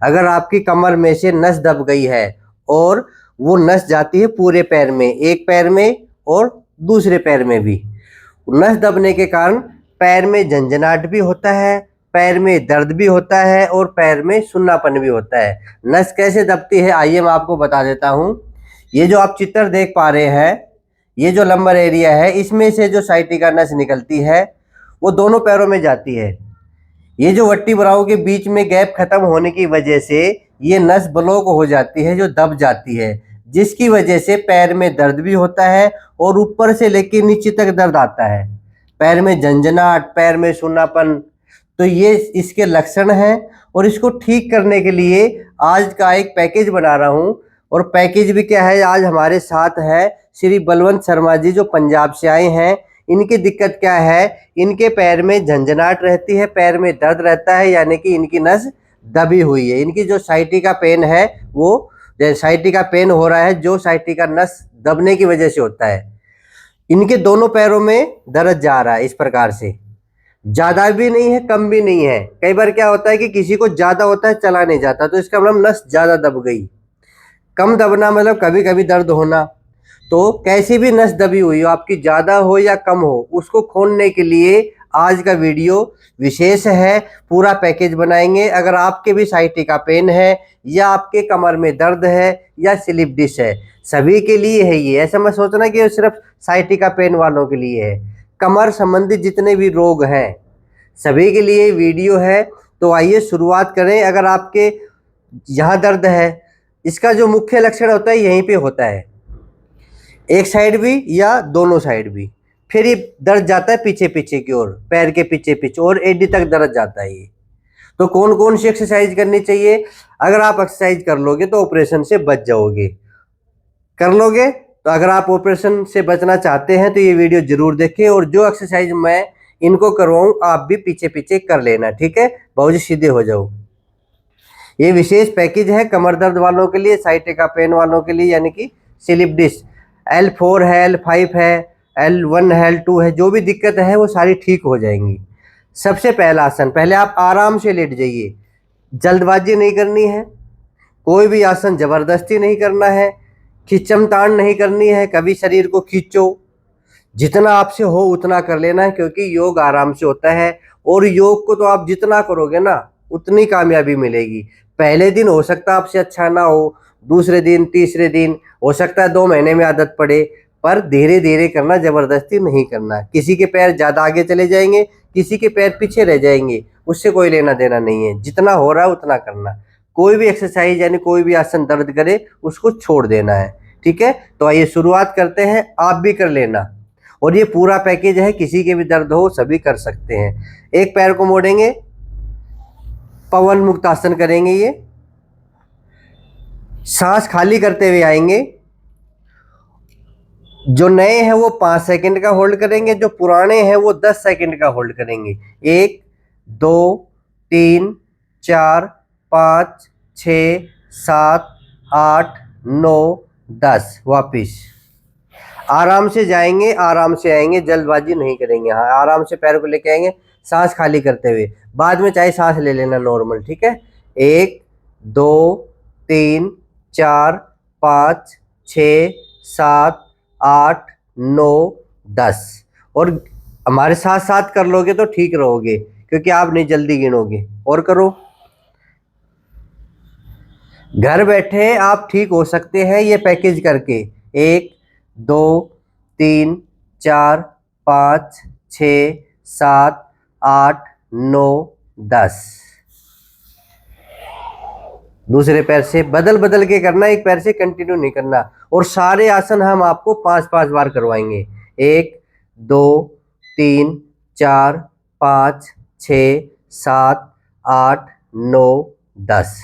अगर आपकी कमर में से नस दब गई है और वो नस जाती है पूरे पैर में, एक पैर में और दूसरे पैर में भी, नस दबने के कारण पैर में झंझनाहट भी होता है, पैर में दर्द भी होता है और पैर में सुन्नापन भी होता है। नस कैसे दबती है आइए मैं आपको बता देता हूँ। ये जो आप चित्र देख पा रहे हैं, ये जो लंबर एरिया है, इसमें से जो साइटिका नस निकलती है वो दोनों पैरों में जाती है। ये जो वर्टिब्राओं के बीच में गैप खत्म होने की वजह से ये नस ब्लॉक हो जाती है, जो दब जाती है, जिसकी वजह से पैर में दर्द भी होता है और ऊपर से लेकर नीचे तक दर्द आता है, पैर में झंझनाहट, पैर में सूनापन। तो ये इसके लक्षण हैं और इसको ठीक करने के लिए आज का एक पैकेज बना रहा हूँ। और पैकेज भी क्या है, आज हमारे साथ है श्री बलवंत शर्मा जी जो पंजाब से आए हैं। इनकी दिक्कत क्या है, इनके पैर में झंझनाहट रहती है, पैर में दर्द रहता है, यानी कि इनकी नस दबी हुई है। इनकी जो साइटिका पेन है वो साइटिका पेन हो रहा है, जो साइटिका नस दबने की वजह से होता है। इनके दोनों पैरों में दर्द जा रहा है इस प्रकार से, ज्यादा भी नहीं है कम भी नहीं है। कई बार क्या होता है कि किसी को ज्यादा होता है चला नहीं जाता, तो इसका मतलब नस ज्यादा दब गई। कम दबना मतलब कभी कभी दर्द होना। तो कैसी भी नस दबी हुई हो, आपकी ज़्यादा हो या कम हो, उसको खोलने के लिए आज का वीडियो विशेष है। पूरा पैकेज बनाएंगे। अगर आपके भी साइटिका पेन है या आपके कमर में दर्द है या स्लिप डिस्क है, सभी के लिए है ये। ऐसा मत सोचना कि सिर्फ साइटिका पेन वालों के लिए है। कमर संबंधित जितने भी रोग हैं सभी के लिए वीडियो है। तो आइए शुरुआत करें। अगर आपके यहाँ दर्द है, इसका जो मुख्य लक्षण होता है यहीं पे होता है, एक साइड भी या दोनों साइड भी। फिर ये दर्द जाता है पीछे पीछे की ओर, पैर के पीछे पीछे और एडी तक दर्द जाता है ये। तो कौन कौन सी एक्सरसाइज करनी चाहिए, अगर आप एक्सरसाइज कर लोगे तो ऑपरेशन से बच जाओगे। कर लोगे तो अगर आप ऑपरेशन से बचना चाहते हैं तो ये वीडियो जरूर देखें, और जो एक्सरसाइज मैं इनको करवाऊँ आप भी पीछे पीछे कर लेना, ठीक है। बाबूजी सीधे हो जाओ। ये विशेष पैकेज है कमर दर्द वालों के लिए, साइटिका पेन वालों के लिए, यानी कि स्लिप डिस्क। L4 है, L5 है, L1 है, L2 है, जो भी दिक्कत है वो सारी ठीक हो जाएंगी। सबसे पहला आसन, पहले आप आराम से लेट जाइए, जल्दबाजी नहीं करनी है, कोई भी आसन जबरदस्ती नहीं करना है, खिंचम तान नहीं करनी है, कभी शरीर को खींचो, जितना आपसे हो उतना कर लेना है, क्योंकि योग आराम से होता है। और योग को तो आप जितना करोगे ना उतनी कामयाबी मिलेगी। पहले दिन हो सकता है आपसे अच्छा ना हो, दूसरे दिन, तीसरे दिन, हो सकता है 2 महीने में आदत पड़े, पर धीरे धीरे करना, जबरदस्ती नहीं करना। किसी के पैर ज़्यादा आगे चले जाएंगे, किसी के पैर पीछे रह जाएंगे, उससे कोई लेना देना नहीं है। जितना हो रहा है उतना करना। कोई भी एक्सरसाइज यानी कोई भी आसन दर्द करे उसको छोड़ देना है, ठीक है। तो आइए शुरुआत करते हैं, आप भी कर लेना। और ये पूरा पैकेज है, किसी के भी दर्द हो सभी कर सकते हैं। एक पैर को मोड़ेंगे, पवन मुक्त आसन करेंगे। ये सांस खाली करते हुए आएंगे। जो नए हैं वो 5 सेकंड का होल्ड करेंगे, जो पुराने हैं वो 10 सेकंड का होल्ड करेंगे। 1 2 3 4 5 6 7 8 9 10। वापिस आराम से जाएंगे, आराम से आएंगे, जल्दबाजी नहीं करेंगे। हाँ, आराम से पैर को लेके आएंगे, सांस खाली करते हुए। बाद में चाहे सांस ले लेना नॉर्मल, ठीक है। 1 2 3 4 5 6 7 8 9 10। और हमारे साथ साथ कर लोगे तो ठीक रहोगे, क्योंकि आप नहीं जल्दी गिनोगे। और करो, घर बैठे आप ठीक हो सकते हैं ये पैकेज करके। 1 2 3 4 5 6 7 8 9 10। दूसरे पैर से बदल बदल के करना, एक पैर से कंटिन्यू नहीं करना। और सारे आसन हम आपको 5-5 बार करवाएंगे। 1 2 3 4 5 6 7 8 9 10।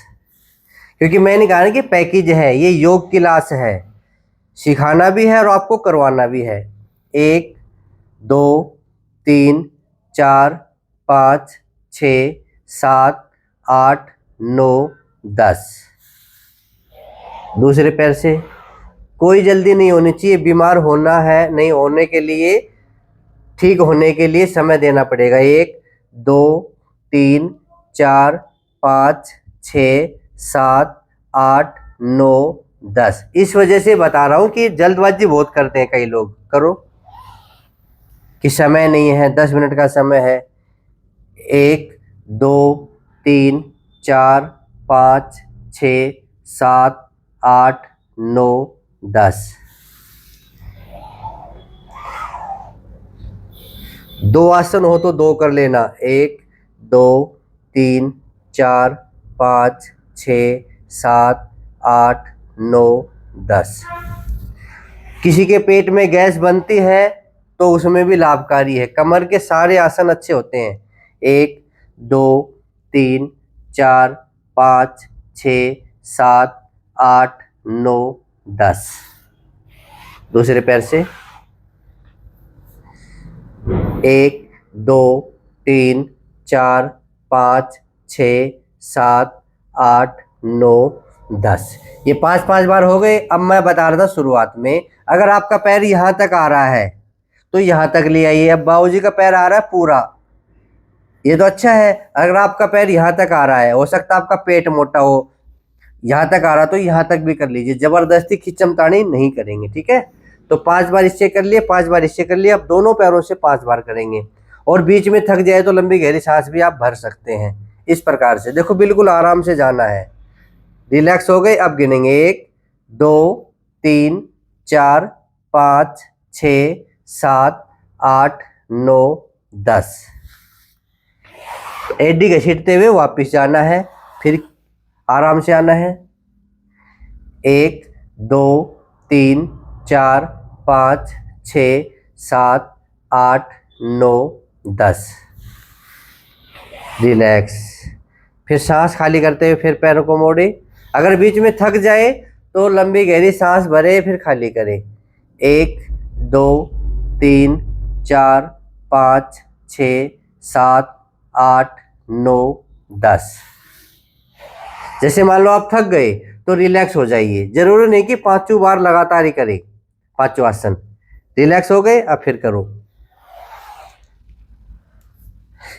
क्योंकि मैंने कहा ना कि पैकेज है, ये योग क्लास है, सिखाना भी है और आपको करवाना भी है। 1 2 3 4 5 6 7 8 9 10। दूसरे पैर से। कोई जल्दी नहीं होनी चाहिए, बीमार होना है नहीं होने के लिए, ठीक होने के लिए समय देना पड़ेगा। 1 2 3 4 5 6 7, 8, 9, 10। इस वजह से बता रहा हूँ कि जल्दबाजी बहुत करते हैं कई लोग, करो कि समय नहीं है, 10 मिनट का समय है। 1, 2, 3, 4, 5, 6, 7, 8, 9, 10। 2 आसन हो तो 2 कर लेना। 1, 2, 3, 4, 5, 6, 7, 8, 9, 10। किसी के पेट में गैस बनती है तो उसमें भी लाभकारी है। कमर के सारे आसन अच्छे होते हैं। 1, 2, 3, 4, 5, 6, 7, 8, 9, 10। दूसरे पैर से 1, 2, 3, 4, 5, 6, 7, 8, 9, 10। ये 5-5 बार हो गए। अब मैं बता रहा था शुरुआत में, अगर आपका पैर यहाँ तक आ रहा है तो यहाँ तक ले आइए। अब बाबूजी का पैर आ रहा है पूरा, ये तो अच्छा है। अगर आपका पैर यहाँ तक आ रहा है, हो सकता है आपका पेट मोटा हो, यहाँ तक आ रहा तो यहाँ तक भी कर लीजिए। जबरदस्ती खिंचमतानी नहीं करेंगे, ठीक है। तो 5 बार इससे कर लिए, 5 बार इससे कर लिए। अब दोनों पैरों से 5 बार करेंगे। और बीच में थक जाए तो लंबी गहरी सांस भी आप भर सकते हैं। इस प्रकार से देखो, बिल्कुल आराम से जाना है। रिलैक्स हो गए। अब गिनेंगे 1, 2, 3, 4, 5, 6, 7, 8, 9, 10। एडी घसीटते हुए वापस जाना है, फिर आराम से आना है। 1, 2, 3, 4, 5, 6, 7, 8, 9, 10। रिलैक्स। फिर सांस खाली करते हुए फिर पैरों को मोड़े। अगर बीच में थक जाए तो लंबी गहरी सांस भरे, फिर खाली करें। 1, 2, 3, 4, 5, 6, 7, 8, 9, 10। जैसे मान लो आप थक गए तो रिलैक्स हो जाइए। जरूरी नहीं कि 5 बार लगातार ही करें 5 आसन। रिलैक्स हो गए, अब फिर करो।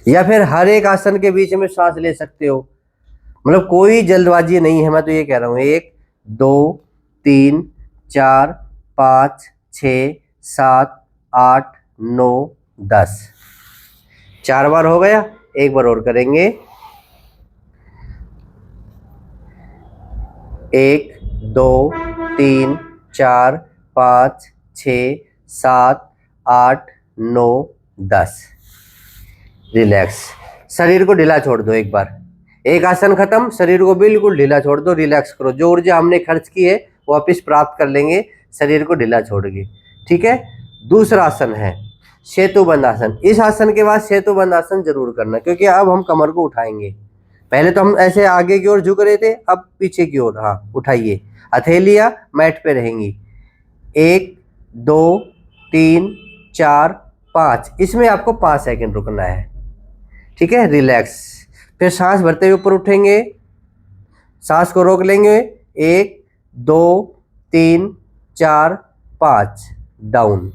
या फिर हर एक आसन के बीच में सांस ले सकते हो, मतलब कोई जल्दबाजी नहीं है। मैं तो ये कह रहा हूँ 1, 2, 3, 4, 5, 6, 7, 8, 9, 10। 4 बार हो गया, एक बार और करेंगे। 1, 2, 3, 4, 5, 6, 7, 8, 9, 10। रिलैक्स। शरीर को ढीला छोड़ दो एक बार। एक आसन खत्म, शरीर को बिल्कुल ढीला छोड़ दो, रिलैक्स करो। जो ऊर्जा हमने खर्च की है वापस प्राप्त कर लेंगे शरीर को ढीला छोड़ के, ठीक है। दूसरा आसन है सेतुबंध आसन। इस आसन के बाद सेतुबंध आसन जरूर करना, क्योंकि अब हम कमर को उठाएंगे। पहले तो हम ऐसे आगे की ओर झुक रहे थे, अब पीछे की ओर। हाँ, उठाइए। हथेलियां मैट पे रहेंगी। 1, 2, 3, 4, 5। इसमें आपको 5 सेकंड रुकना है, ठीक है। रिलैक्स। फिर सांस भरते हुए ऊपर उठेंगे, सांस को रोक लेंगे। 1, 2, 3, 4, 5। डाउन।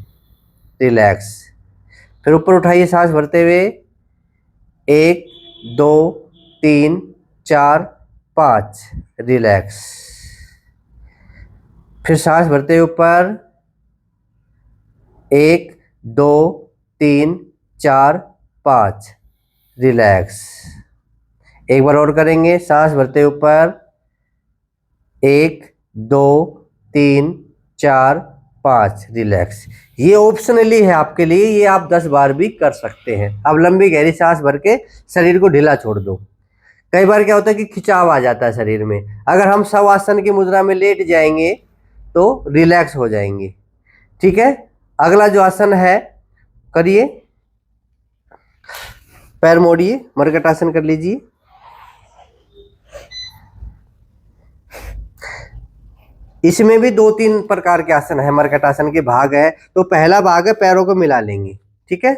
रिलैक्स। फिर ऊपर उठाइए सांस भरते हुए। 1, 2, 3, 4, 5। रिलैक्स। फिर सांस भरते हुए ऊपर। 1, 2, 3, 4, 5। रिलैक्स। एक बार और करेंगे, सांस भरते ऊपर। 1, 2, 3, 4, 5। रिलैक्स। ये ऑप्शनली है आपके लिए, ये आप 10 बार भी कर सकते हैं। अब लंबी गहरी सांस भर के शरीर को ढीला छोड़ दो। कई बार क्या होता है कि खिंचाव आ जाता है शरीर में। अगर हम शवासन की मुद्रा में लेट जाएंगे तो रिलैक्स हो जाएंगे, ठीक है। अगला जो आसन है, करिए। पैर मोड़िए, मरकट आसन कर लीजिए। इसमें भी 2-3 प्रकार के आसन है, मरकट आसन के भाग है। तो पहला भाग है पैरों को मिला लेंगे, ठीक है।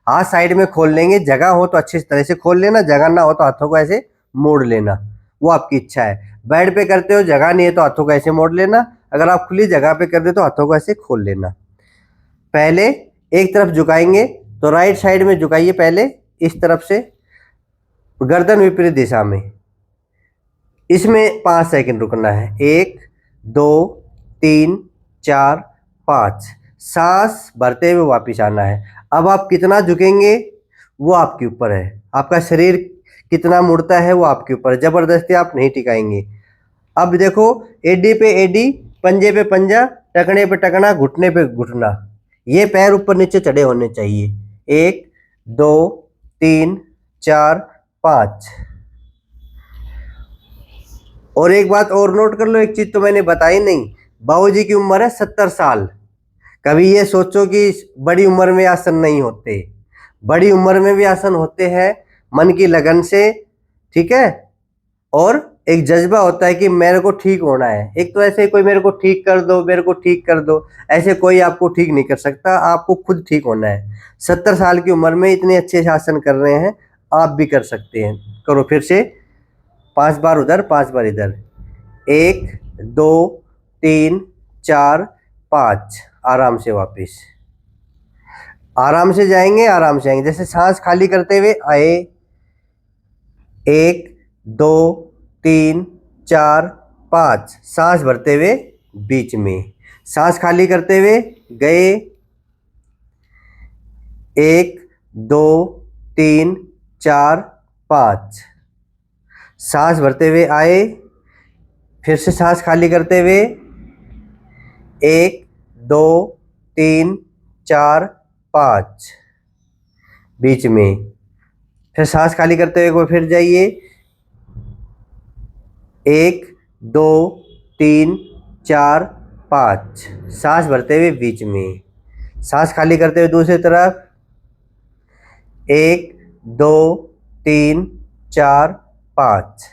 हाथ साइड में खोल लेंगे, जगह हो तो अच्छी तरह से खोल लेना, जगह ना हो तो हाथों को ऐसे मोड़ लेना, वो आपकी इच्छा है। बेड पे करते हो, जगह नहीं है तो हाथों को ऐसे मोड़ लेना। अगर आप खुली जगह पे कर दे तो हाथों को ऐसे खोल लेना। पहले एक तरफ झुकाएंगे तो राइट साइड में झुकाइए, पहले इस तरफ से, गर्दन विपरीत दिशा में। इसमें 5 सेकंड रुकना है। 1 2 3 4 5। सांस भरते हुए वापस आना है। अब आप कितना झुकेंगे वो आपके ऊपर है, आपका शरीर कितना मुड़ता है वो आपके ऊपर है, जबरदस्ती आप नहीं टिकाएंगे। अब देखो, एडी पे एडी, पंजे पे पंजा, टकने पे टकना, घुटने पे घुटना, ये पैर ऊपर नीचे चढ़े होने चाहिए। 1 2 3 4 5। और एक बात और नोट कर लो, एक चीज तो मैंने बताई नहीं, बाबूजी की उम्र है 70 साल। कभी ये सोचो कि बड़ी उम्र में आसन नहीं होते, बड़ी उम्र में भी आसन होते हैं, मन की लगन से, ठीक है। और एक जज्बा होता है कि मेरे को ठीक होना है। एक तो ऐसे कोई मेरे को ठीक कर दो, मेरे को ठीक कर दो, ऐसे कोई आपको ठीक नहीं कर सकता, आपको खुद ठीक होना है। 70 साल की उम्र में इतने अच्छे आसन कर रहे हैं, आप भी कर सकते हैं। करो फिर से, 5 बार उधर 5 बार इधर। 1 2 3 4 5। आराम से वापिस, आराम से जाएंगे, आराम से आएंगे। जैसे सांस खाली करते हुए आए, 1 2 3 4 5। सांस भरते हुए बीच में, सांस खाली करते हुए गए, 1 2 3 4 5। सांस भरते हुए आए, फिर से सांस खाली करते हुए 1 2 3 4 5 बीच में, फिर सांस खाली करते हुए फिर जाइए, 1 2 3 4 5। सांस भरते हुए बीच में, सांस खाली करते हुए दूसरी तरफ, 1 2 3 4 5।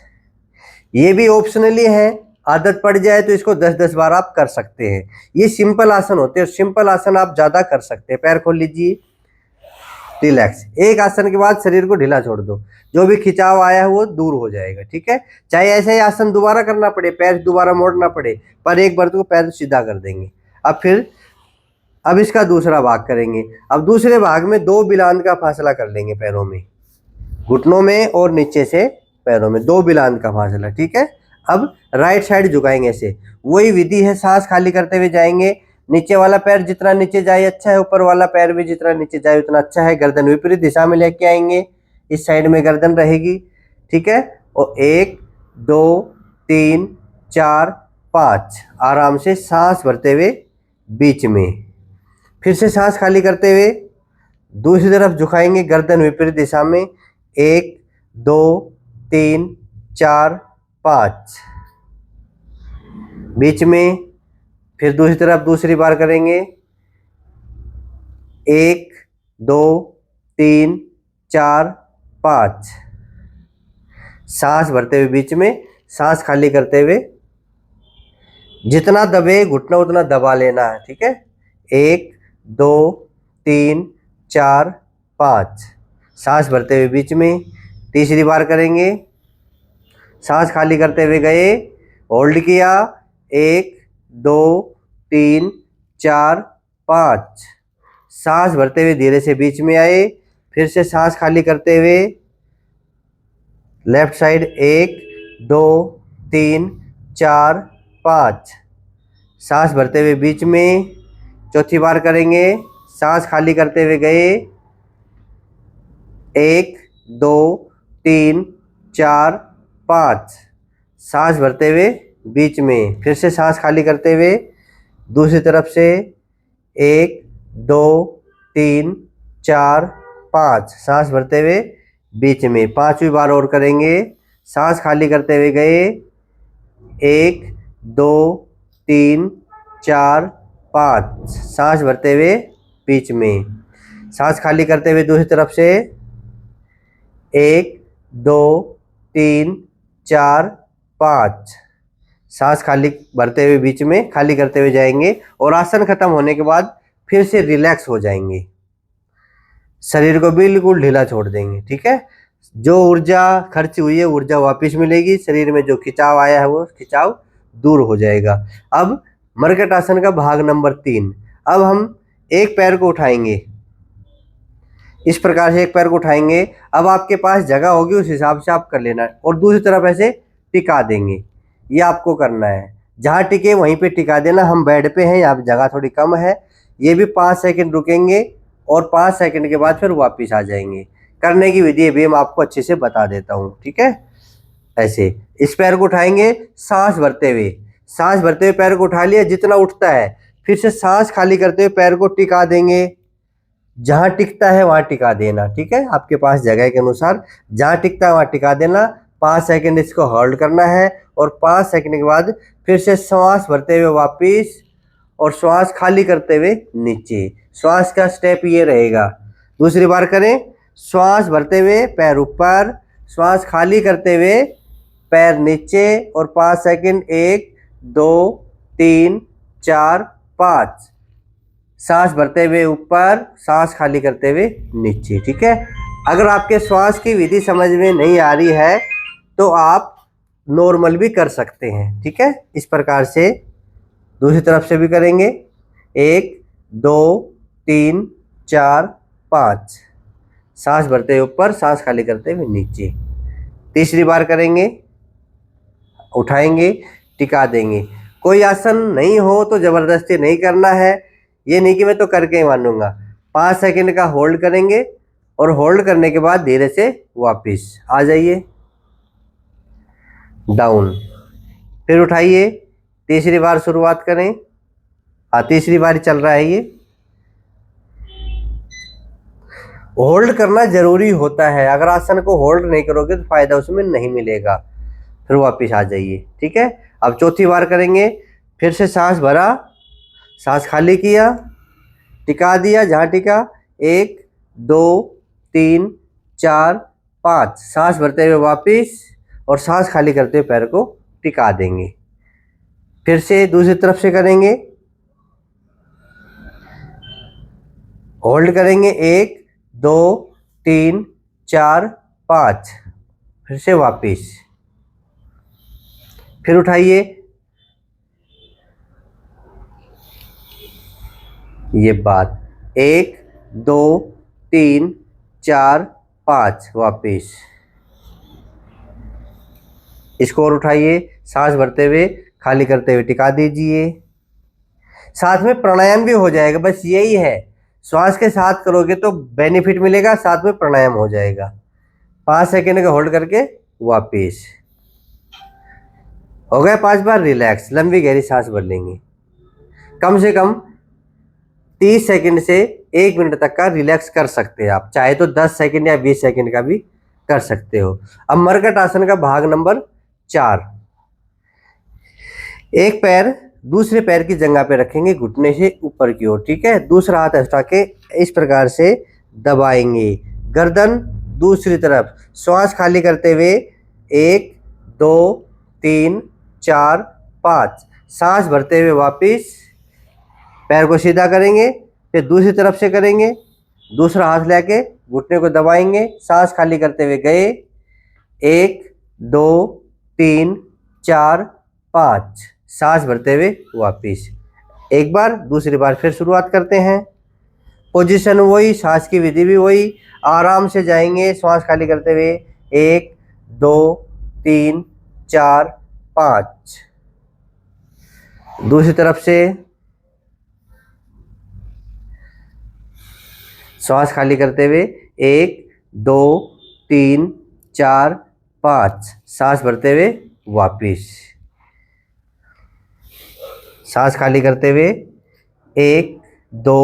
ये भी ऑप्शनली है, आदत पड़ जाए तो इसको 10-10 बार आप कर सकते हैं। ये सिंपल आसन होते हैं, सिंपल आसन आप ज़्यादा कर सकते हैं। पैर खोल लीजिए, रिलैक्स। एक आसन के बाद शरीर को ढीला छोड़ दो, जो भी खिंचाव आया है वो दूर हो जाएगा, ठीक है। चाहे ऐसे ही आसन दोबारा करना पड़े, पैर दोबारा मोड़ना पड़े, पर एक बार तो पैर सीधा कर देंगे। अब इसका दूसरा भाग करेंगे। अब दूसरे भाग में 2 बिलांद का फासला कर लेंगे पैरों में, घुटनों में और नीचे से पैरों में 2 बिलांद का फासला, ठीक है। अब राइट साइड झुकाएंगे ऐसे, वही विधि है। सांस खाली करते हुए जाएंगे, नीचे वाला पैर जितना नीचे जाए अच्छा है, ऊपर वाला पैर भी जितना नीचे जाए उतना अच्छा है। गर्दन विपरीत दिशा में लेके आएंगे, इस साइड में गर्दन रहेगी, ठीक है। और 1 2 3 4 5। आराम से सांस भरते हुए बीच में, फिर से सांस खाली करते हुए दूसरी तरफ झुकाएंगे, गर्दन विपरीत दिशा में। 1 2 3 4 5 बीच में, फिर दूसरी तरफ दूसरी बार करेंगे, 1 2 3 4 5। सांस भरते हुए बीच में, सांस खाली करते हुए जितना दबे घुटना उतना दबा लेना है, ठीक है। 1 2 3 4 5। सांस भरते हुए बीच में, तीसरी बार करेंगे, सांस खाली करते हुए गए, होल्ड किया, 1 2 3 4 5। सांस भरते हुए धीरे से बीच में आए, फिर से सांस खाली करते हुए लेफ्ट साइड, 1 2 3 4 5। सांस भरते हुए बीच में, चौथी बार करेंगे, सांस खाली करते हुए गए, 1 2 3 4 5। सांस भरते हुए बीच में, फिर से सांस खाली करते हुए दूसरी तरफ से, 1 2 3 4 5। सांस भरते हुए बीच में, पांचवी बार और करेंगे, सांस खाली करते हुए गए, 1 2 3 4 5। सांस भरते हुए बीच में, सांस खाली करते हुए दूसरी तरफ से, 1 2 3 4 5। सांस खाली भरते हुए बीच में, खाली करते हुए जाएंगे और आसन खत्म होने के बाद फिर से रिलैक्स हो जाएंगे, शरीर को बिल्कुल ढीला छोड़ देंगे, ठीक है। जो ऊर्जा खर्च हुई है ऊर्जा वापस मिलेगी, शरीर में जो खिंचाव आया है वो खिंचाव दूर हो जाएगा। अब मर्कट आसन का भाग नंबर 3। अब हम एक पैर को उठाएंगे, इस प्रकार से एक पैर को उठाएंगे। अब आपके पास जगह होगी उस हिसाब से आप कर लेना, और दूसरी तरफ ऐसे टिका देंगे। ये आपको करना है, जहाँ टिके वहीं पे टिका देना। हम बेड पे हैं, यहाँ पे जगह थोड़ी कम है। ये भी 5 सेकंड रुकेंगे और 5 सेकंड के बाद फिर वापस आ जाएंगे। करने की विधि भी मैं आपको अच्छे से बता देता हूँ, ठीक है। ऐसे इस पैर को उठाएंगे, सांस भरते हुए, सांस भरते हुए पैर को उठा लिया जितना उठता है, फिर से सांस खाली करते हुए पैर को टिका देंगे। जहां टिकता है वहां टिका देना, ठीक है। आपके पास जगह के अनुसार जहां टिकता है वहां टिका देना। 5 सेकंड इसको होल्ड करना है और 5 सेकंड के बाद फिर से श्वास भरते हुए वापिस और श्वास खाली करते हुए नीचे। श्वास का स्टेप ये रहेगा। दूसरी बार करें, श्वास भरते हुए पैर ऊपर, श्वास खाली करते हुए पैर नीचे और 5 सेकंड, 1 2 3 4 5। सांस भरते हुए ऊपर, सांस खाली करते हुए नीचे, ठीक है। अगर आपके श्वास की विधि समझ में नहीं आ रही है तो आप नॉर्मल भी कर सकते हैं, ठीक है। इस प्रकार से दूसरी तरफ से भी करेंगे। 1 2 3 4 5। सांस भरते हुए ऊपर, सांस खाली करते हुए नीचे। तीसरी बार करेंगे, उठाएंगे, टिका देंगे। कोई आसन नहीं हो तो जबरदस्ती नहीं करना है, ये नहीं कि मैं तो करके ही मानूंगा। 5 सेकंड का होल्ड करेंगे और होल्ड करने के बाद धीरे से वापस आ जाइए, डाउन। फिर उठाइए, तीसरी बार शुरुआत करें। हाँ, तीसरी बार चल रहा है ये। होल्ड करना जरूरी होता है, अगर आसन को होल्ड नहीं करोगे तो फायदा उसमें नहीं मिलेगा। फिर वापस आ जाइए, ठीक है। अब चौथी बार करेंगे। फिर से सांस भरा, सांस खाली किया, टिका दिया जहाँ टिका। 1 2 3 4 5। सांस भरते हुए वापिस और सांस खाली करते हुए पैर को टिका देंगे। फिर से दूसरी तरफ से करेंगे, होल्ड करेंगे। 1 2 3 4 5। फिर से वापिस, फिर उठाइए। ये बात 1 2 3 4 5 वापिस। इसको और उठाइए, सांस भरते हुए खाली करते हुए टिका दीजिए। साथ में प्राणायाम भी हो जाएगा, बस यही है। श्वास के साथ करोगे तो बेनिफिट मिलेगा, साथ में प्राणायाम हो जाएगा। 5 सेकंड का होल्ड करके वापिस। हो गया 5 बार। रिलैक्स, लंबी गहरी सांस भर लेंगे। कम से कम 30 सेकंड से 1 मिनट तक का रिलैक्स कर सकते हैं आप, चाहे तो 10 सेकंड या 20 सेकंड का भी कर सकते हो। अब मरकट आसन का भाग नंबर 4। एक पैर दूसरे पैर की जगह पे रखेंगे, घुटने से ऊपर की ओर, ठीक है। दूसरा हाथ हटा के इस प्रकार से दबाएंगे, गर्दन दूसरी तरफ। श्वास खाली करते हुए 1 2 3 4 5। सांस भरते हुए वापिस पैर को सीधा करेंगे, फिर दूसरी तरफ से करेंगे। दूसरा हाथ लेके घुटने को दबाएंगे, सांस खाली करते हुए गए। 1 2 3 4 5। सांस भरते हुए वापिस। एक बार, दूसरी बार फिर शुरुआत करते हैं। पोजीशन वही, सांस की विधि भी वही। आराम से जाएंगे, सांस खाली करते हुए 1 2 3 4 5। दूसरी तरफ से श्वास खाली करते हुए 1 2 3 4 5। सांस भरते हुए वापिस। सांस खाली करते हुए 1 2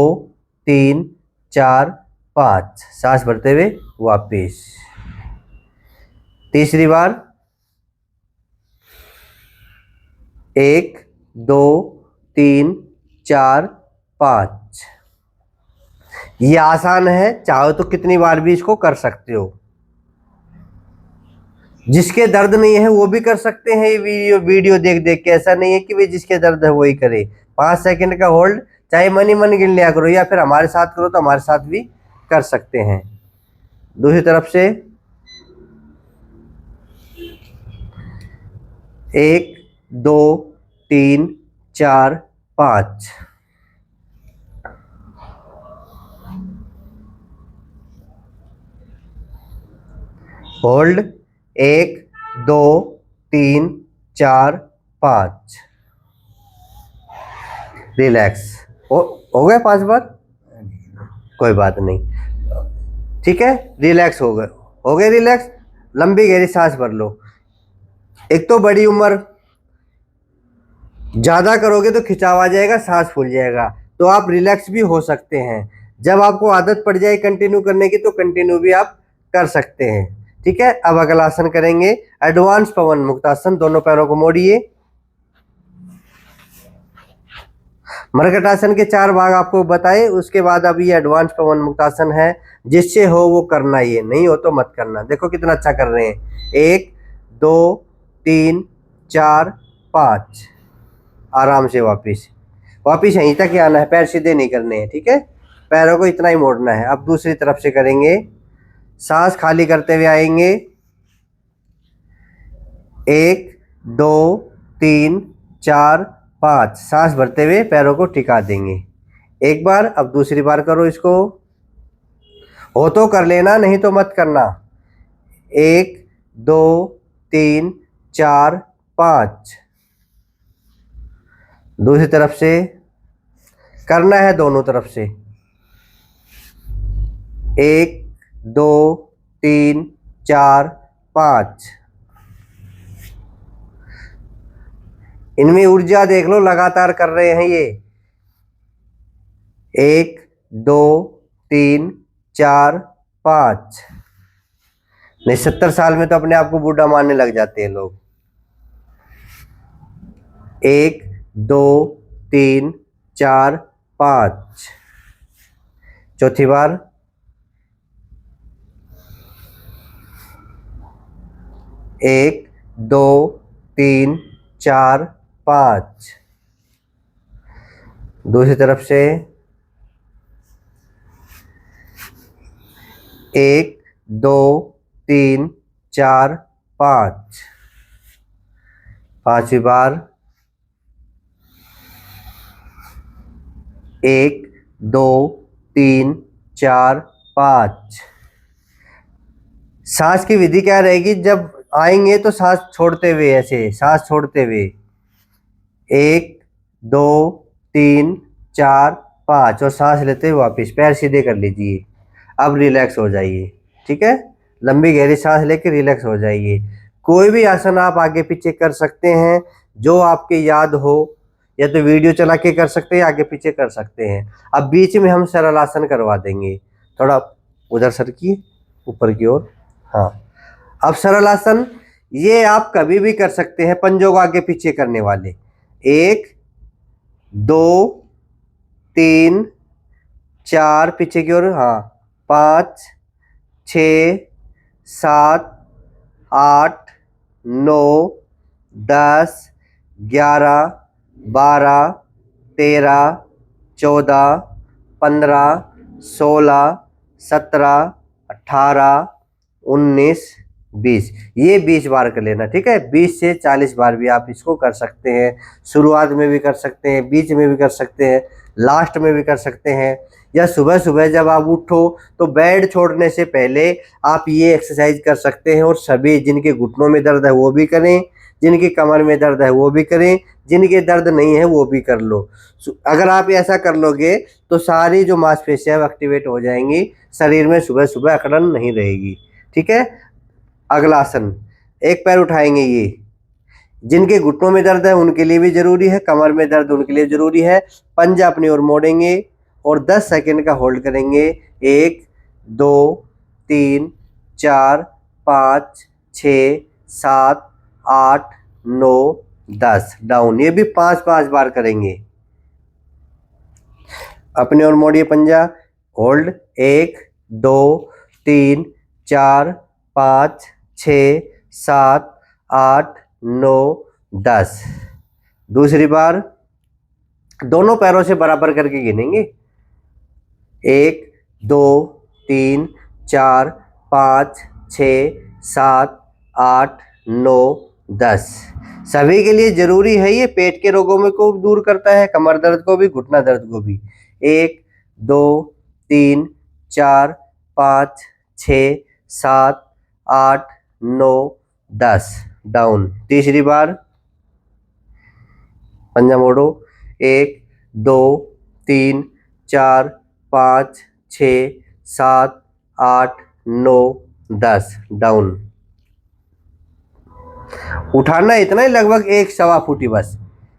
3 4 5। सांस भरते हुए वापिस। तीसरी बार 1 2 3 4 5। ये आसान है, चाहो तो कितनी बार भी इसको कर सकते हो। जिसके दर्द नहीं है वो भी कर सकते हैं ये वीडियो देख देख के। ऐसा नहीं है कि भाई जिसके दर्द है वही करे। 5 सेकंड का होल्ड, चाहे मन ही मन गिन लिया करो या फिर हमारे साथ करो तो हमारे साथ भी कर सकते हैं। दूसरी तरफ से 1 2 3 4 5। होल्ड 1 2 3 4 5। रिलैक्स। हो गए 5 बार? कोई बात नहीं, ठीक है। रिलैक्स हो गए रिलैक्स। लंबी गहरी सांस भर लो। एक तो बड़ी उम्र, ज्यादा करोगे तो खिंचाव आ जाएगा, सांस फूल जाएगा, तो आप रिलैक्स भी हो सकते हैं। जब आपको आदत पड़ जाए कंटिन्यू करने की तो कंटिन्यू भी आप कर सकते हैं, ठीक है। अब अगला आसन करेंगे एडवांस पवन मुक्तासन। दोनों पैरों को मोड़िए। मरकट आसन के 4 भाग आपको बताए, उसके बाद अब ये एडवांस पवन मुक्तासन है। जिससे हो वो करना, ये नहीं हो तो मत करना। देखो कितना अच्छा कर रहे हैं। 1 2 3 4 5। आराम से वापिस यहीं तक ही आना है, पैर सीधे नहीं करने हैं, ठीक है। पैरों को इतना ही मोड़ना है। अब दूसरी तरफ से करेंगे। सांस खाली करते हुए आएंगे। 1 2 3 4 5। सांस भरते हुए पैरों को टिका देंगे एक बार। अब दूसरी बार करो इसको। हो तो कर लेना, नहीं तो मत करना। 1 2 3 4 5। दूसरी तरफ से करना है, दोनों तरफ से। 1 2 3 4 5। इनमें ऊर्जा देख लो, लगातार कर रहे हैं ये। 1 2 3 4 5। नहीं, 70 साल में तो अपने आप को बूढ़ा मानने लग जाते हैं लोग। 1 2 3 4 5। चौथी बार। 1 2 3 4 5। दूसरी तरफ से। 1 2 3 4 5। पांचवी बार। 1 2 3 4 5। सांस की विधि क्या रहेगी? जब आएंगे तो सांस छोड़ते हुए, ऐसे सांस छोड़ते हुए। 1 2 3 4 5 और सांस लेते हुए वापिस पैर सीधे कर लीजिए। अब रिलैक्स हो जाइए, ठीक है। लंबी गहरी सांस लेकर रिलैक्स हो जाइए। कोई भी आसन आप आगे पीछे कर सकते हैं जो आपके याद हो, या तो वीडियो चला के कर सकते हैं, आगे पीछे कर सकते हैं। अब बीच में हम सरल आसन करवा देंगे। थोड़ा उधर सरकिए, ऊपर की ओर। हाँ, अब सरल आसन ये आप कभी भी कर सकते हैं, पंजों को आगे पीछे करने वाले। 1 2 3 4 पीछे की ओर, हाँ, 5 6 7 8 9 10 11 12 13 14 15 16 17 18 19 20। ये 20 बार कर लेना, ठीक है। 20 से 40 बार भी आप इसको कर सकते हैं। शुरुआत में भी कर सकते हैं, बीच में भी कर सकते हैं, लास्ट में भी कर सकते हैं। या सुबह सुबह जब आप उठो तो बेड छोड़ने से पहले आप ये एक्सरसाइज कर सकते हैं। और सभी जिनके घुटनों में दर्द है वो भी करें, जिनकी कमर में दर्द है वो भी करें, जिनके दर्द नहीं है वो भी कर लो। अगर आप ऐसा कर लोगे तो सारी जो मांसपेशियां एक्टिवेट हो जाएंगी, शरीर में सुबह सुबह अकड़न नहीं रहेगी, ठीक है। अगला आसन, एक पैर उठाएंगे। ये जिनके घुटनों में दर्द है उनके लिए भी जरूरी है, कमर में दर्द उनके लिए जरूरी है। पंजा अपनी ओर मोड़ेंगे और 10 सेकंड का होल्ड करेंगे। 1 2 3 4 5 6 7 8 9 10। डाउन। ये भी 5-5 बार करेंगे। अपने ओर मोड़िए पंजा, होल्ड। 1 2 3 4 5 6 7 8 9 10। दूसरी बार दोनों पैरों से बराबर करके गिनेंगे। 1 2 3 4 5 6 7 8 9 10। सभी के लिए जरूरी है। ये पेट के रोगों में को दूर करता है, कमर दर्द को भी, घुटना दर्द को भी। 1 2 3 4 5 6 7 8 9 10। डाउन। तीसरी बार पंजा मोड़ो, 1 2 3 4 5 6 7 8 9 10 डाउन। उठाना इतना ही, लगभग 1 सवा फुट ही बस।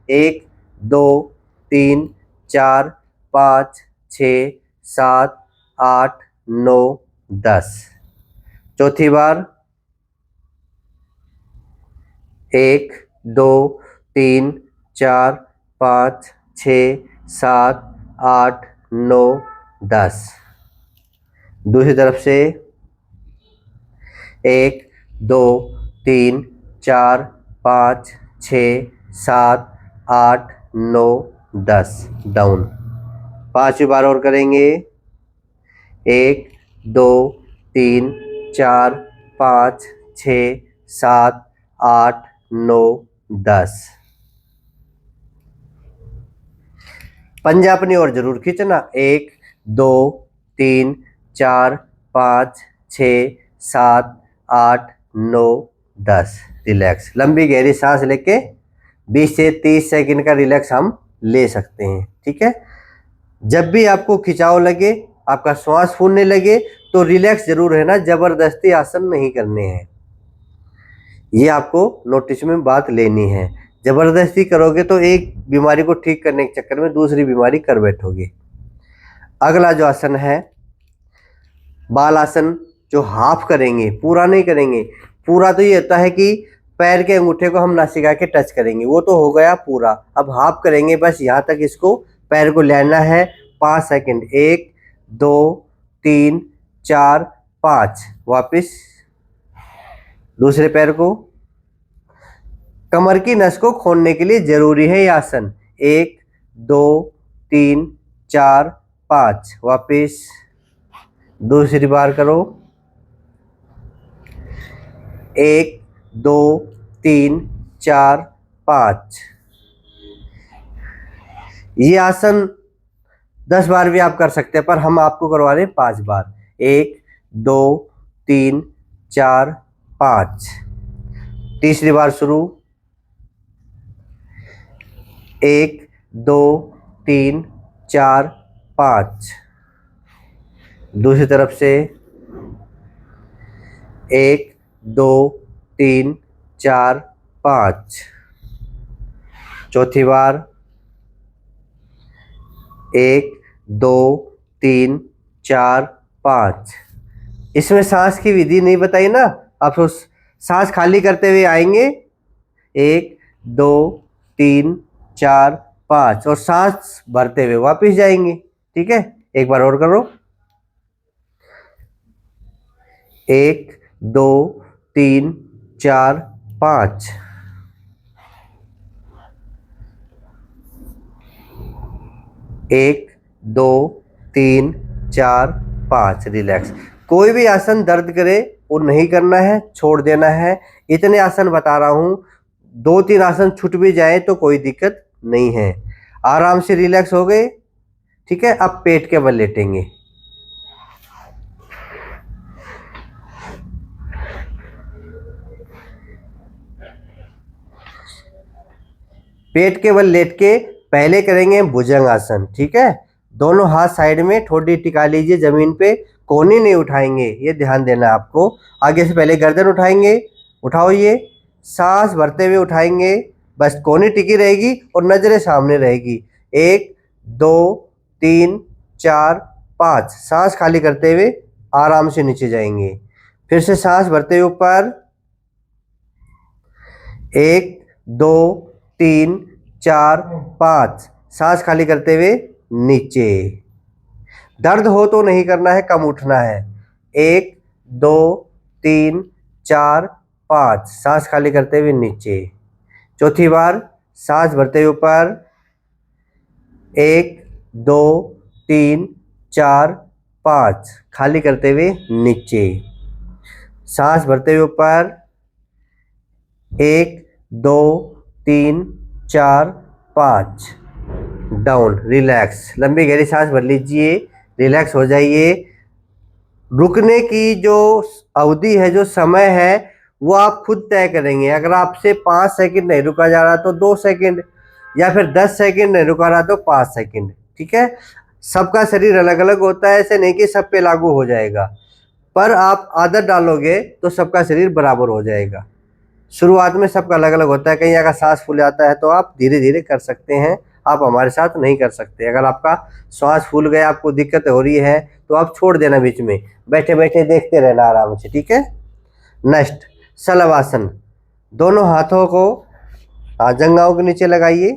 1 2 3 4 5 6 7 8 9 10। चौथी बार 1 2 3 4 5 6 7 8 9 10। दूसरी तरफ से 1 2 3 4 5 6 7 8 9 10 डाउन। 5वीं बार और करेंगे। 1 2 3 4 5 6 7 8 9 10। पंजा अपनी ओर जरूर खींचना। 1 2 3 4 5 6 7 8 9 10। रिलैक्स। लंबी गहरी सांस लेके 20 से 30 सेकंड का रिलैक्स हम ले सकते हैं। ठीक है। जब भी आपको खिंचाव लगे, आपका श्वास फूलने लगे, तो रिलैक्स जरूर है ना, जबरदस्ती आसन नहीं करने हैं। ये आपको नोटिस में बात लेनी है। जबरदस्ती करोगे तो एक बीमारी को ठीक करने के चक्कर में दूसरी बीमारी कर बैठोगे। अगला जो आसन है बाल आसन, जो हाफ करेंगे, पूरा नहीं करेंगे। पूरा तो ये होता है कि पैर के अंगूठे को हम नासिका के टच करेंगे, वो तो हो गया पूरा। अब हाफ करेंगे, बस यहाँ तक इसको पैर को लेना है 5 सेकंड। 1 2 3 4 5। वापिस दूसरे पैर को। कमर की नस को खोलने के लिए जरूरी है ये आसन। 1 2 3 4 5। वापिस दूसरी बार करो। 1 2 3 4 5। ये आसन 10 बार भी आप कर सकते हैं, पर हम आपको करवा रहे हैं 5 बार। 1 2 3 4 5। तीसरी बार शुरू। 1 2 3 4 5। दूसरी तरफ से 1 2 3 4 5। चौथी बार 1 2 3 4 5। इसमें सांस की विधि नहीं बताई ना, आप सांस खाली करते हुए आएंगे। 1 2 3 4 5 और सांस भरते हुए वापस जाएंगे। ठीक है, एक बार और करो। 1 2 3 4 5। एक 2 3 4 5। रिलैक्स। कोई भी आसन दर्द करे वो नहीं करना है, छोड़ देना है। इतने आसन बता रहा हूं, 2-3 आसन छूट भी जाए तो कोई दिक्कत नहीं है। आराम से रिलैक्स हो गए। ठीक है, अब पेट के बल लेटेंगे। पेट के बल लेट के पहले करेंगे भुजंग आसन। ठीक है, दोनों हाथ साइड में, ठोडी टिका लीजिए जमीन पे, कोहनी नहीं उठाएंगे, ये ध्यान देना आपको। आगे से पहले गर्दन उठाएंगे, उठाओ, ये सांस भरते हुए उठाएंगे, बस कोहनी टिकी रहेगी और नजरें सामने रहेगी। 1 2 3 4 5। सांस खाली करते हुए आराम से नीचे जाएंगे। फिर से सांस भरते हुए ऊपर। 1 2 3 4 5। सांस खाली करते हुए नीचे। दर्द हो तो नहीं करना है, कम उठना है। 1 2 3 4 5। सांस खाली करते हुए नीचे। चौथी बार सांस भरते हुए ऊपर। 1 2 3 4 5। खाली करते हुए नीचे। सांस भरते हुए ऊपर। 1 2 3 4 5। डाउन। रिलैक्स। लंबी गहरी सांस भर लीजिए, रिलैक्स हो जाइए। रुकने की जो अवधि है, जो समय है, वो आप खुद तय करेंगे। अगर आपसे 5 सेकंड नहीं रुका जा रहा तो 2 सेकंड, या फिर 10 सेकंड नहीं रुका रहा तो 5 सेकंड। ठीक है, सबका शरीर अलग अलग होता है, ऐसे नहीं कि सब पे लागू हो जाएगा, पर आप आदत डालोगे तो सबका शरीर बराबर हो जाएगा। शुरुआत में सबका अलग अलग होता है, कहीं अगर सांस फूल जाता है तो आप धीरे धीरे कर सकते हैं, आप हमारे साथ नहीं कर सकते। अगर आपका श्वास फूल गया, आपको दिक्कत हो रही है तो आप छोड़ देना बीच में, बैठे बैठे देखते रहना आराम से। ठीक है, नेक्स्ट शलभासन। दोनों हाथों को जंघाओं के नीचे लगाइए,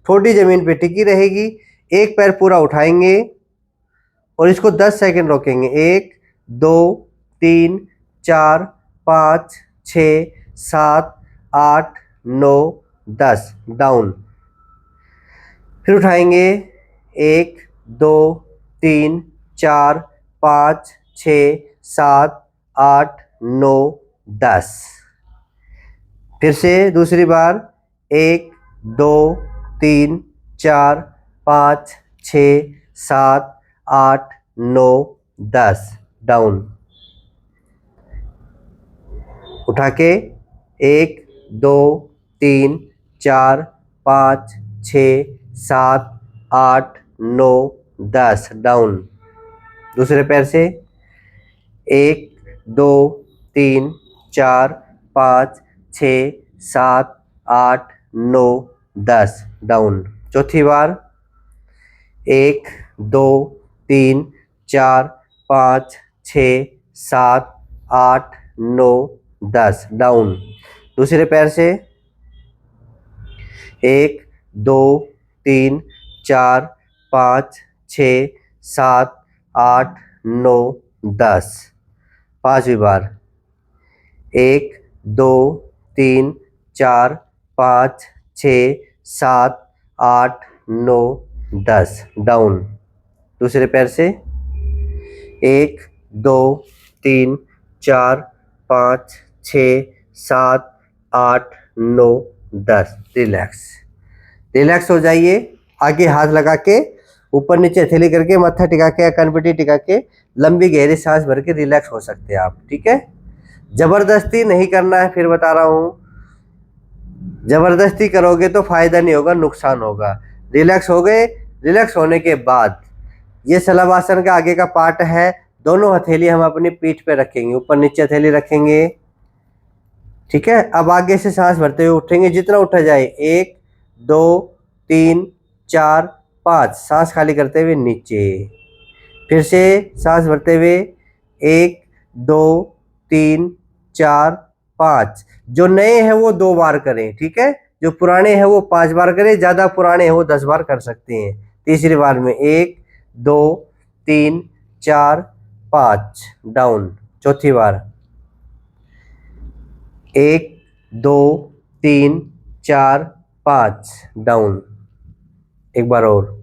ठोडी जमीन पे टिकी रहेगी, एक पैर पूरा उठाएंगे और इसको 10 सेकंड रोकेंगे। 1 2 3 4 5 6 7 8 9 10, डाउन। फिर उठाएंगे 1 2 3 4 5 6 7 8 9 10। फिर से दूसरी बार 1 2 3 4 5 6 7 8 9 10, डाउन। उठा के 1 2 3 4 5 6 7 8 9 10, डाउन। दूसरे पैर से 1 2 3 4 5 6 7 8 9 10, डाउन। चौथी बार 1 2 3 4 5 6 7 8 9 10, डाउन। दूसरे पैर से 1 2 3 4 5 6 7 8 9 10, पांचवी बार 1 2 3 4 5 6 7 8 9 10, डाउन। दूसरे पैर से 1 2 3 4 5 6 7 8 9 10, रिलैक्स। रिलैक्स हो जाइए। आगे हाथ लगा के, ऊपर नीचे हथेली करके, मत्था टिका के या कनपटी टिका के लंबी गहरी सांस भर के रिलैक्स हो सकते हैं आप। ठीक है, जबरदस्ती नहीं करना है, फिर बता रहा हूँ। जबरदस्ती करोगे तो फायदा नहीं होगा, नुकसान होगा। रिलैक्स हो गए, रिलैक्स होने के बाद ये शलभासन का आगे का पार्ट है। दोनों हथेली हम अपनी पीठ पे रखेंगे, ऊपर नीचे हथेली रखेंगे। ठीक है, अब आगे से सांस भरते हुए उठेंगे, जितना उठा जाए। 1 2 3 4 5, सांस खाली करते हुए नीचे। फिर से सांस भरते हुए 1 2 3 4 5। जो नए हैं वो 2 बार करें, ठीक है। जो पुराने हैं वो 5 बार करें, ज्यादा पुराने हैं वो 10 बार कर सकते हैं। तीसरी बार में 1 2 3 4 5, डाउन। चौथी बार 1 2 3 4 5, डाउन। एक बार और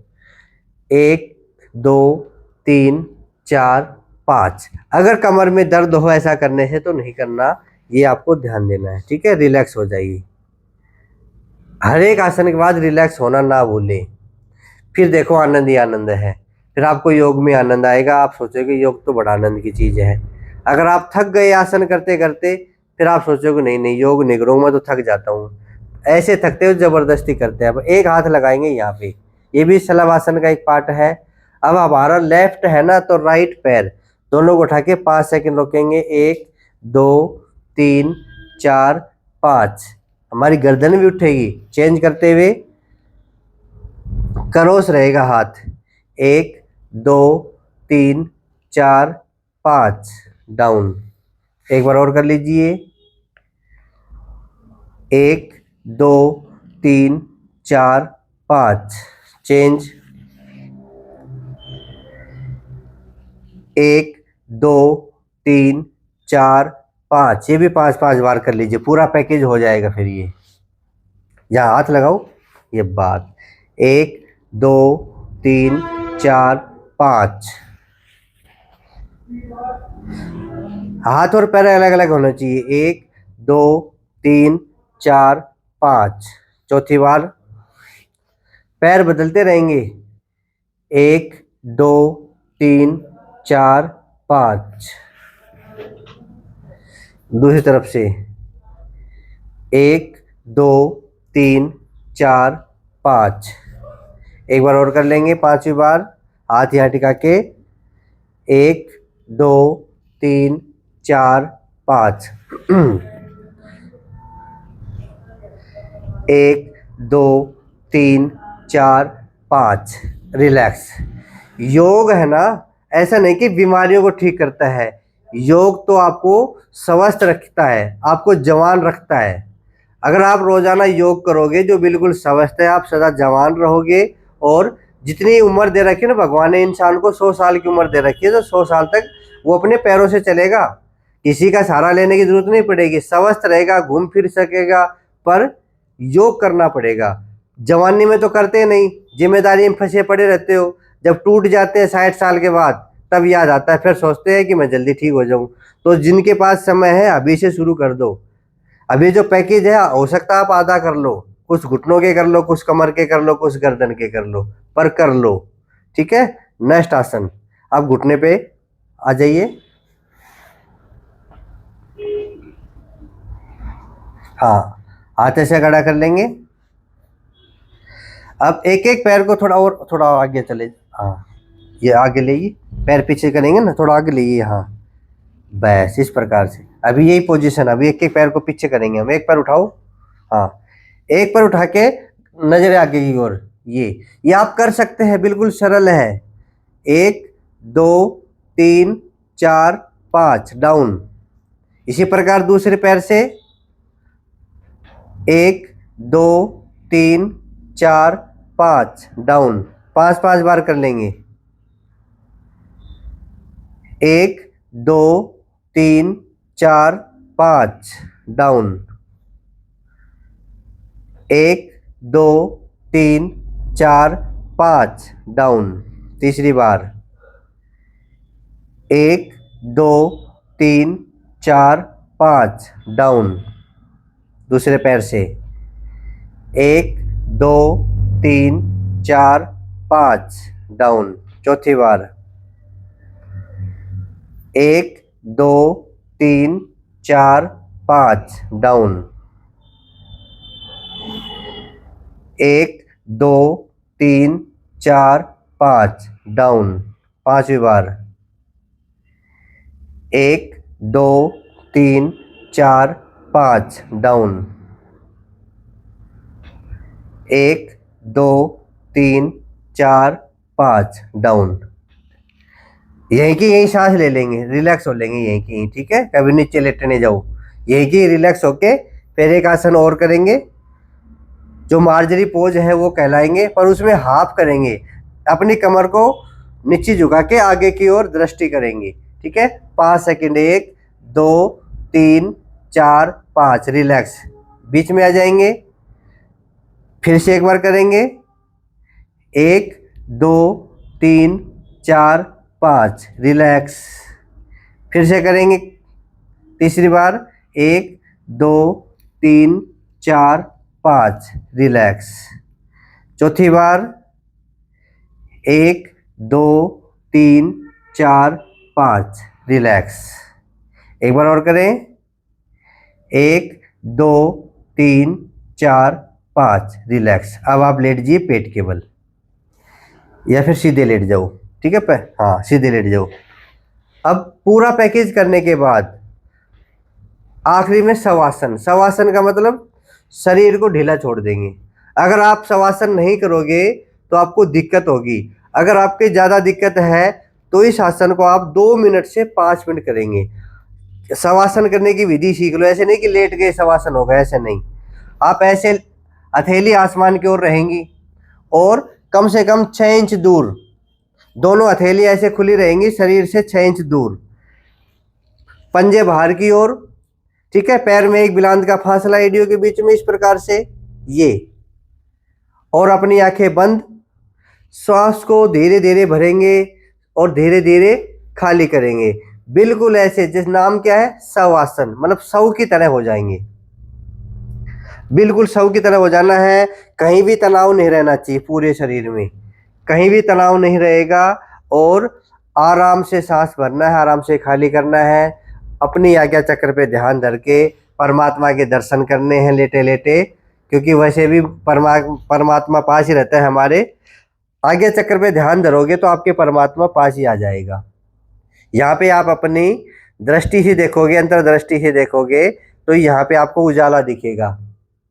1 2 3 4 5। अगर कमर में दर्द हो ऐसा करने से तो नहीं करना, ये आपको ध्यान देना है। ठीक है, रिलैक्स हो जाइए। हर एक आसन के बाद रिलैक्स होना ना भूलें। फिर देखो आनंद ही आनंद है, फिर आपको योग में आनंद आएगा। आप सोचोगे योग तो बड़ा आनंद की चीज है। अगर आप थक गए आसन करते करते, फिर आप सोचोगे नहीं नहीं योग नहीं करूँगा, मैं तो थक जाता हूँ। ऐसे थकते हो जबरदस्ती करते हैं। अब एक हाथ लगाएंगे यहाँ पे, ये भी शलभासन का एक पार्ट है। अब हमारा लेफ्ट है ना, तो राइट पैर दोनों को उठा के 5 सेकंड रोकेंगे। 1 2 3 4 5। हमारी गर्दन भी उठेगी। चेंज करते हुए क्रॉस रहेगा हाथ। 1 2 3 4 5, डाउन। एक बार और कर लीजिए। 1 2 3 4 5, चेंज। 1 2 3 4 5, ये भी 5 बार कर लीजिए, पूरा पैकेज हो जाएगा। फिर ये यहाँ हाथ लगाओ, ये बात। 1 2 3 4 5। हाथ और पैर अलग अलग होना चाहिए। 1 2 3 4 5। चौथी बार पैर बदलते रहेंगे। 1 2 3 4 5। दूसरी तरफ से 1 2 3 4 5। एक बार और कर लेंगे, 5वीं बार। हाथ यहाँ टिका के 1 2 3 4 5। 1 2 3 4 5। रिलैक्स। योग है ना, ऐसा नहीं कि बीमारियों को ठीक करता है। योग तो आपको स्वस्थ रखता है, आपको जवान रखता है। अगर आप रोजाना योग करोगे जो बिल्कुल स्वस्थ है, आप सदा जवान रहोगे। और जितनी उम्र दे रखी है ना भगवान ने इंसान को, 100 साल की उम्र दे रखी है, तो 100 साल तक वो अपने पैरों से चलेगा, किसी का सहारा लेने की जरूरत नहीं पड़ेगी, स्वस्थ रहेगा, घूम फिर सकेगा। पर योग करना पड़ेगा। जवानी में तो करते नहीं, जिम्मेदारी में फंसे पड़े रहते हो। जब टूट जाते हैं 60 साल के बाद, तब याद आता है, फिर सोचते हैं कि मैं जल्दी ठीक हो जाऊं। तो जिनके पास समय है अभी से शुरू कर दो। अभी जो पैकेज है हो सकता है आप आधा कर लो, कुछ घुटनों के कर लो, कुछ कमर के कर लो, कुछ गर्दन के कर लो, पर कर लो। ठीक है। नेक्स्ट आसन, आप घुटने पे आ जाइए। हाँ, हाथ ऐसे खड़ा कर लेंगे। अब एक एक पैर को थोड़ा और, थोड़ा आगे चले। हाँ, ये आगे लेइए, पैर पीछे करेंगे ना, थोड़ा आगे लेइए। हाँ, बस इस प्रकार से। अभी यही पोजीशन, अभी एक एक पैर को पीछे करेंगे हम। एक पैर उठाओ। हाँ, एक पैर उठा के नजरें आगे की ओर। ये आप कर सकते हैं, बिल्कुल सरल है। 1 2 3 4 5 डाउन। इसी प्रकार दूसरे पैर से 1 2 3 4 5 डाउन। 5 बार कर लेंगे। 1 2 3 4 5 डाउन। 1 2 3 4 5 डाउन। तीसरी बार 1 2 3 4 5 डाउन। दूसरे पैर से 1 2 3 4 5 डाउन। चौथी बार 1 2 3 4 5 डाउन। 1 2 3 4 5 डाउन। 5वीं बार 1 2 3 4 5 डाउन। 1 2 3 4 5 डाउन। यहीं की यहीं सांस ले लेंगे, रिलैक्स हो लेंगे यहीं की यहीं। ठीक है, कभी नीचे लेटने जाओ, यहीं की रिलैक्स होके फिर एक आसन और करेंगे जो मार्जरी पोज है वो कहलाएंगे, पर उसमें हाफ करेंगे। अपनी कमर को नीचे झुका के आगे की ओर दृष्टि करेंगे। ठीक है, 5 सेकंड। 1 2 3 4 5 रिलैक्स। बीच में आ जाएंगे, फिर से एक बार करेंगे। 1 2 3 4 5 रिलैक्स। फिर से करेंगे तीसरी बार। 1 2 3 4 5 रिलैक्स। चौथी बार 1 2 3 4 5 रिलैक्स। एक बार और करें। 1 2 3 4 5 रिलैक्स। अब आप लेट जाइए पेट के बल, या फिर सीधे लेट जाओ। ठीक है, हाँ सीधे लेट जाओ। अब पूरा पैकेज करने के बाद आखिरी में शवासन। शवासन का मतलब शरीर को ढीला छोड़ देंगे। अगर आप शवासन नहीं करोगे तो आपको दिक्कत होगी। अगर आपके ज़्यादा दिक्कत है तो इस आसन को आप 2 मिनट से 5 मिनट करेंगे। शवासन करने की विधि सीख लो, ऐसे नहीं कि लेट गए शवासन होगा, ऐसे नहीं। आप ऐसे हथेली आसमान की ओर रहेंगी और कम से कम 6 इंच दूर, दोनों हथेली ऐसे खुली रहेंगी शरीर से 6 इंच दूर, पंजे बाहर की ओर। ठीक है, पैर में एक बिलांद का फासला एडियो के बीच में, इस प्रकार से ये। और अपनी आंखें बंद, श्वास को धीरे धीरे भरेंगे और धीरे धीरे खाली करेंगे। बिल्कुल ऐसे, जिस नाम क्या है, शवासन, मतलब शव की तरह हो जाएंगे। बिल्कुल शव की तरह हो जाना है। कहीं भी तनाव नहीं रहना चाहिए, पूरे शरीर में कहीं भी तनाव नहीं रहेगा। और आराम से सांस भरना है, आराम से खाली करना है। अपनी आज्ञा चक्र पे ध्यान धर के परमात्मा के दर्शन करने हैं लेटे लेटे, क्योंकि वैसे भी परमात्मा पास ही रहता है हमारे। आज्ञा चक्र पे ध्यान धरोगे तो आपके परमात्मा पास ही आ जाएगा। यहाँ पे आप अपनी दृष्टि से देखोगे, अंतर्दृष्टि से देखोगे तो यहाँ पे आपको उजाला दिखेगा।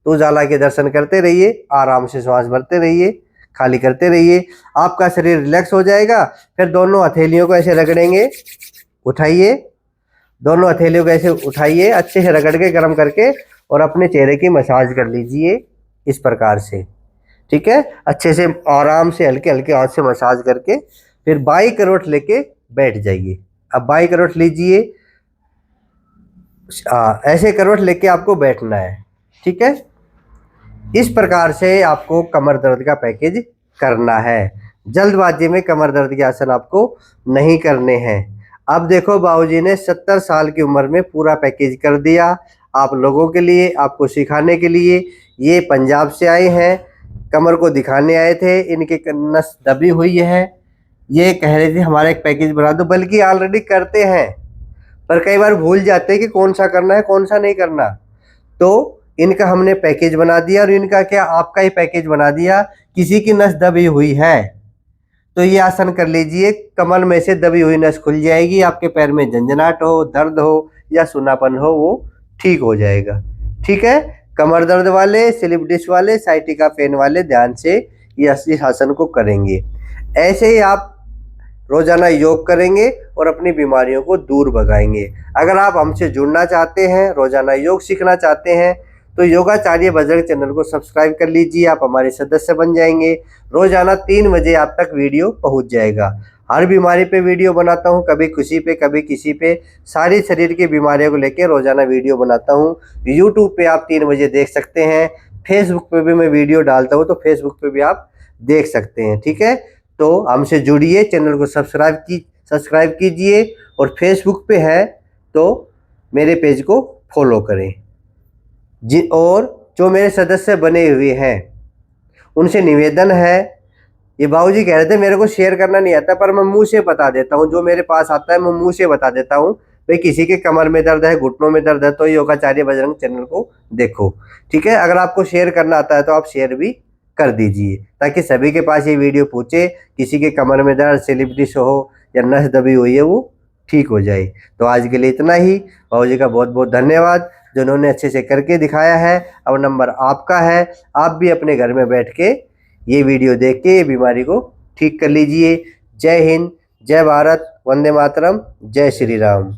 तो उजाला के दर्शन करते रहिए, आराम से श्वास भरते रहिए, खाली करते रहिए, आपका शरीर रिलैक्स हो जाएगा। फिर दोनों हथेलियों को ऐसे रगड़ेंगे, उठाइए, दोनों हथेलियों को ऐसे उठाइए, अच्छे से रगड़ के गर्म करके, और अपने चेहरे की मसाज कर लीजिए इस प्रकार से, ठीक है। अच्छे से आराम से हल्के हल्के हाथ से मसाज करके फिर बाई करवट लेके बैठ जाइए। अब बाई करवट लीजिए, ऐसे करवट लेके आपको बैठना है, ठीक है। इस प्रकार से आपको कमर दर्द का पैकेज करना है। जल्दबाजी में कमर दर्द के आसन आपको नहीं करने हैं। अब देखो बाबूजी ने 70 साल की उम्र में पूरा पैकेज कर दिया आप लोगों के लिए, आपको सिखाने के लिए। ये पंजाब से आए हैं, कमर को दिखाने आए थे, इनके नस दबी हुई है, ये कह रहे थे हमारा एक पैकेज बना दो, बल्कि ऑलरेडी करते हैं, पर कई बार भूल जाते हैं कि कौन सा करना है कौन सा नहीं करना। तो इनका हमने पैकेज बना दिया, और इनका क्या, आपका ही पैकेज बना दिया। किसी की नस दबी हुई है तो ये आसन कर लीजिए, कमर में से दबी हुई नस खुल जाएगी, आपके पैर में झंझनाहट हो, दर्द हो या सुनापन हो, वो ठीक हो जाएगा, ठीक है। कमर दर्द वाले, स्लिप डिस्क वाले, साइटिका पेन वाले ध्यान से इस आसन को करेंगे। ऐसे ही आप रोजाना योग करेंगे और अपनी बीमारियों को दूर भगाएंगे। अगर आप हमसे जुड़ना चाहते हैं, रोजाना योग सीखना चाहते हैं, तो योगाचार्य बजरंग चैनल को सब्सक्राइब कर लीजिए, आप हमारे सदस्य बन जाएंगे। रोजाना 3 बजे आप तक वीडियो पहुंच जाएगा। हर बीमारी पे वीडियो बनाता हूं, कभी खुशी पे, कभी किसी पे, सारी शरीर की बीमारियों को लेकर रोजाना वीडियो बनाता हूं। यूट्यूब पे आप 3 बजे देख सकते हैं, फेसबुक पे भी मैं वीडियो डालता हूँ, तो फेसबुक पे भी आप देख सकते हैं, ठीक है। तो हमसे जुड़िए, चैनल को सब्सक्राइब कीजिए, और फेसबुक पे है तो मेरे पेज को फॉलो करें। और जो मेरे सदस्य बने हुए हैं उनसे निवेदन है, ये बाबूजी कह रहे थे मेरे को शेयर करना नहीं आता, पर मैं मुंह से बता देता हूँ, जो मेरे पास आता है मैं मुंह से बता देता हूँ। भाई किसी के कमर में दर्द है, घुटनों में दर्द है, तो योगाचार्य बजरंग चैनल को देखो, ठीक है। अगर आपको शेयर करना आता है तो आप शेयर भी कर दीजिए, ताकि सभी के पास ये वीडियो पहुँचे। किसी के कमर में दर्द, स्लिप डिस्क हो या नस दबी हुई है, वो ठीक हो जाए। तो आज के लिए इतना ही। बाबूजी का बहुत बहुत धन्यवाद, जिन्होंने अच्छे से करके दिखाया है। अब नंबर आपका है, आप भी अपने घर में बैठ के ये वीडियो देख के ये बीमारी को ठीक कर लीजिए। जय हिंद, जय भारत, वंदे मातरम, जय श्री राम।